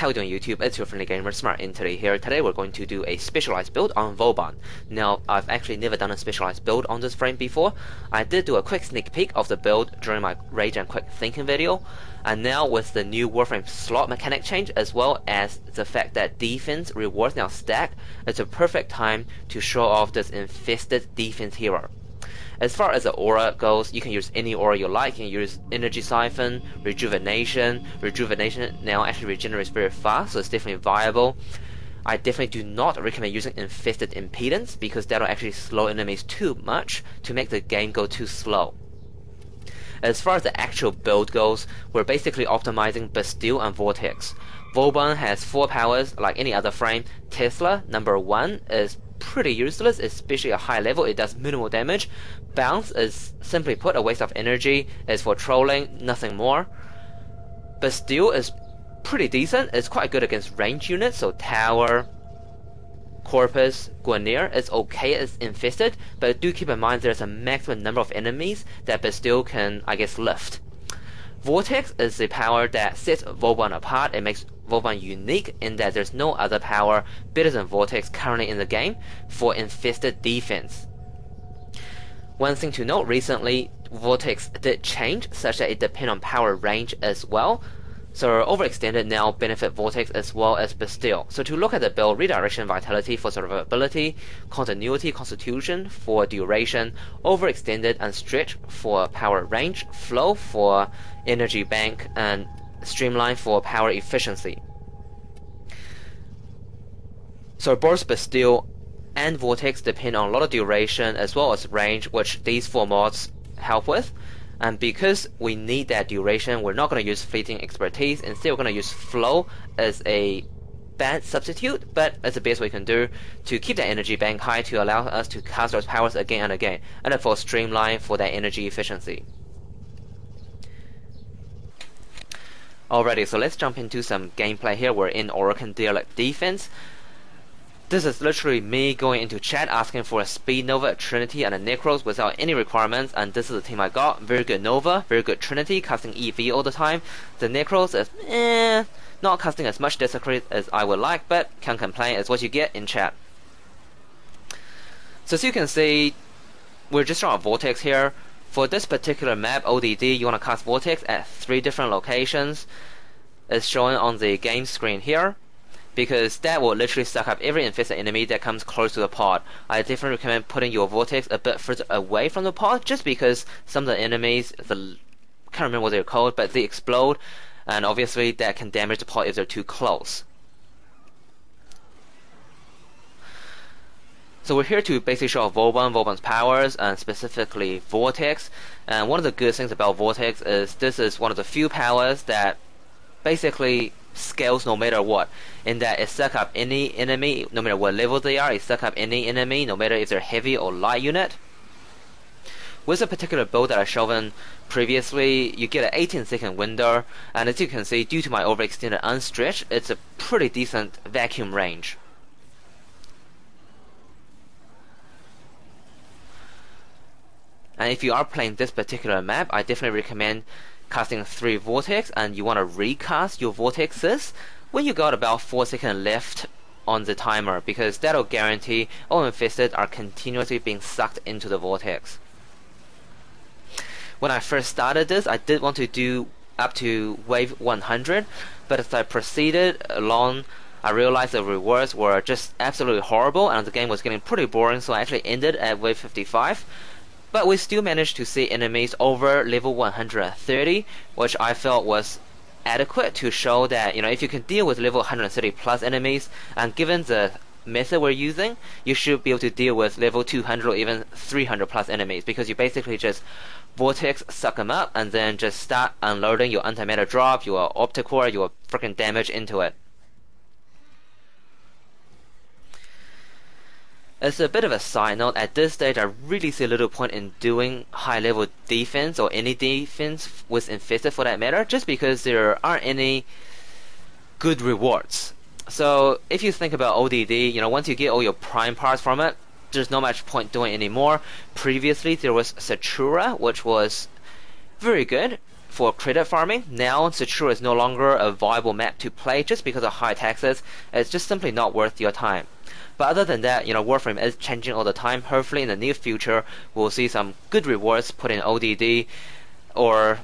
How you doing, YouTube? It's your friendly gamer SmartEntity here. Today we're going to do a specialized build on Vauban. Now, I've actually never done a specialized build on this frame before. I did do a quick sneak peek of the build during my Rage and Quick Thinking video, and now with the new Warframe slot mechanic change, as well as the fact that defense rewards now stack, it's a perfect time to show off this Infested defense hero. As far as the aura goes, you can use any aura you like. You can use Energy Siphon, Rejuvenation. Rejuvenation now actually regenerates very fast, so it's definitely viable. I definitely do not recommend using Infested Impedance because that'll actually slow enemies too much to make the game go too slow. As far as the actual build goes, we're basically optimizing Bastille and Vortex. Vauban has 4 powers like any other frame. Tesla, number 1, is pretty useless, especially at high level. It does minimal damage. Bounce is simply put a waste of energy. It's for trolling, nothing more. Bastille is pretty decent. It's quite good against range units, so Tower, Corpus, Guarnier is okay as Infested, but do keep in mind there's a maximum number of enemies that Bastille can, I guess, lift. Vortex is the power that sets Vauban apart. It makes Vauban unique in that there's no other power better than Vortex currently in the game for Infested defense. One thing to note, recently Vortex did change such that it depends on power range as well. So Overextended now benefit Vortex as well as Bastille. So to look at the build, Redirection Vitality for survivability, Continuity Constitution for duration, Overextended and Stretch for power range, Flow for energy bank, and Streamline for power efficiency. So both Bastille and Vortex depend on a lot of duration as well as range, which these 4 mods help with. And because we need that duration, we're not going to use Fleeting Expertise. Instead, we're going to use Flow as a bad substitute, but it's the best we can do to keep that energy bank high to allow us to cast those powers again and again. And then for Streamline for that energy efficiency. Alrighty, so let's jump into some gameplay here. We're in Orokin Dialect Defense. This is literally me going into chat asking for a Speed Nova, a Trinity, and a Necros without any requirements, and this is the team I got. Very good Nova, very good Trinity, casting EV all the time. The Necros is not casting as much Desecrate as I would like, but can't complain. It's what you get in chat. So as you can see, we're just on Vortex here. For this particular map, ODD, you want to cast Vortex at 3 different locations. It's showing on the game screen here, because that will literally suck up every infested enemy that comes close to the pod. I definitely recommend putting your Vortex a bit further away from the pod, just because some of the enemies, can't remember what they're called, but they explode, and obviously that can damage the pod if they're too close. So we're here to basically show off Vauban's powers, and specifically Vortex. And one of the good things about Vortex is this is one of the few powers that basically scales no matter what, in that it sucks up any enemy, no matter what level they are. It sucks up any enemy, no matter if they're heavy or light unit. With a particular build that I've shown previously, you get an 18-second window, and as you can see, due to my overextended unstretch, it's a pretty decent vacuum range. And if you are playing this particular map, I definitely recommend casting 3 Vortex, and you want to recast your Vortexes when you got about 4 seconds left on the timer, because that'll guarantee all Infested are continuously being sucked into the Vortex. When I first started this, I did want to do up to wave 100, but as I proceeded along, I realized the rewards were just absolutely horrible and the game was getting pretty boring, so I actually ended at wave 55. But we still managed to see enemies over level 130, which I felt was adequate to show that, if you can deal with level 130 plus enemies, and given the method we're using, you should be able to deal with level 200 or even 300 plus enemies, because you basically just Vortex, suck them up, and then just start unloading your antimatter drop, your Opticore, your freaking damage into it. As a bit of a side note, at this stage I really see little point in doing high level defense or any defense with Infested for that matter, just because there aren't any good rewards. So if you think about ODD, once you get all your prime parts from it, there's not much point doing anymore. Previously there was Satura, which was very good for credit farming. Now Secure is no longer a viable map to play just because of high taxes. It's just simply not worth your time. But other than that, Warframe is changing all the time. Hopefully in the near future we'll see some good rewards put in ODD or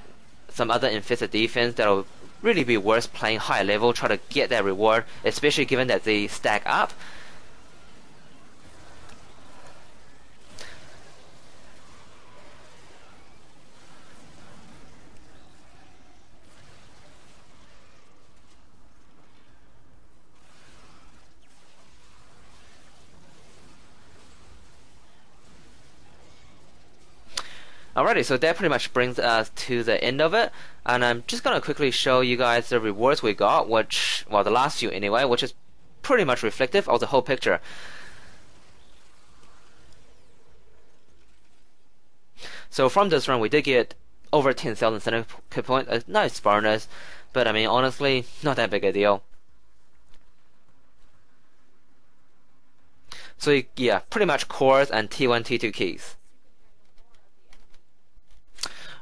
some other infested defense that'll really be worth playing high level, try to get that reward, especially given that they stack up. Alrighty, so that pretty much brings us to the end of it, and I'm just gonna quickly show you guys the rewards we got, which, well, the last few anyway, which is pretty much reflective of the whole picture. So from this run we did get over 10,000 certificate points, a nice bonus, but I mean honestly, not that big a deal. So yeah, pretty much cores and T1, T2 keys.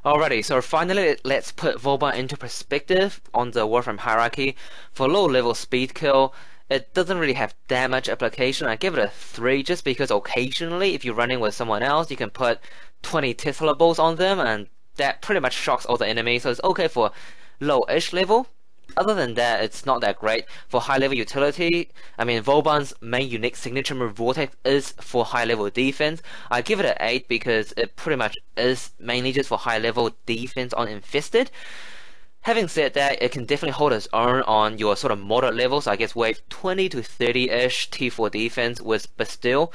Alrighty, so finally let's put Vauban into perspective on the Warframe hierarchy. For low level speed kill, it doesn't really have that much application. I give it a 3 just because occasionally if you're running with someone else you can put 20 Tesla bolts on them and that pretty much shocks all the enemies, so it's okay for low-ish level. Other than that, it's not that great. For high-level utility, I mean, Vauban's main unique signature move Vortex is for high-level defense. I give it an 8 because it pretty much is mainly just for high-level defense on Infested. Having said that, it can definitely hold its own on your sort of moderate levels, so I guess wave 20 to 30-ish T4 defense with Bastille.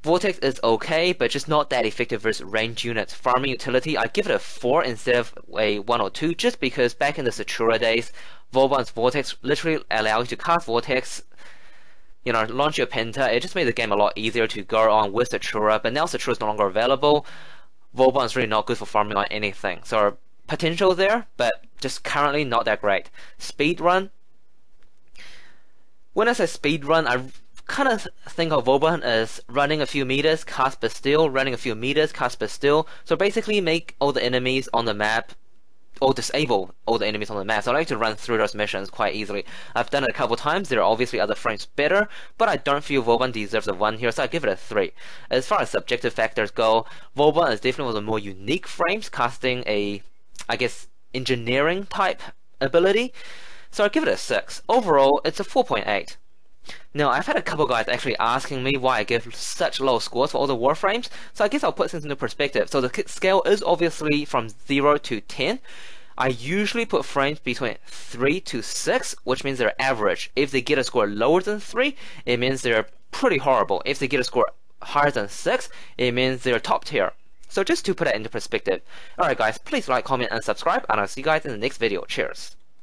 Vortex is okay, but just not that effective versus range units. Farming utility, I give it a 4 instead of a 1 or 2, just because back in the Satura days, Vauban's Vortex literally allows you to cast Vortex, launch your Penta. It just made the game a lot easier to go on with Satura, but now Satura is no longer available. Vauban is really not good for farming on anything. So potential there, but just currently not that great. Speed run. When I say speed run, I kind of think of Vauban as running a few meters, cast Bastille, running a few meters, cast Bastille. So basically make all the enemies on the map, or disable all the enemies on the map. So I like to run through those missions quite easily. I've done it a couple times. There are obviously other frames better, but I don't feel Vauban deserves a 1 here, so I give it a 3. As far as subjective factors go, Vauban is definitely one of the more unique frames, casting a, I guess, engineering type ability. So I give it a 6. Overall, it's a 4.8. Now, I've had a couple guys actually asking me why I give such low scores for all the Warframes, so I guess I'll put things into perspective. So the scale is obviously from 0 to 10. I usually put frames between 3 to 6, which means they're average. If they get a score lower than 3, it means they're pretty horrible. If they get a score higher than 6, it means they're top tier. So just to put that into perspective. Alright guys, please like, comment, and subscribe, and I'll see you guys in the next video. Cheers!